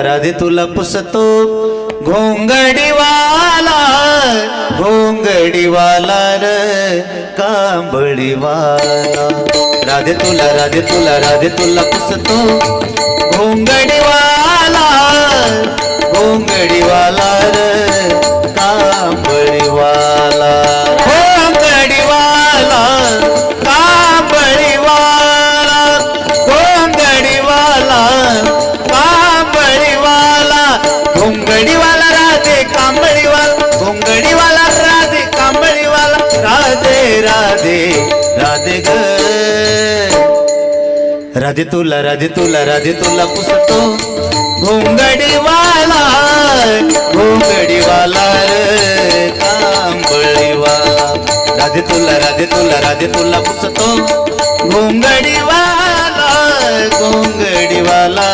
राधे तुला पुसतो घोंगडीवाला घोंगडीवाला र कांबळीवाला राधे तुला पुसतो घोंगडीवाला घोंगडीवाला र कांबळीवाला घोंगडीवाला कांबळीवाला घोंगडीवाला घोंगडीवाला राधे कांबळीवाला घोंगडीवाला राधे कांबळीवाला राधे राधे राधे ग राधे तुला पुसतो घोंगडीवाला घोंगडीवाला कांबळीवाला राधे तुला पुसतो घोंगडीवाला घोंगडीवाला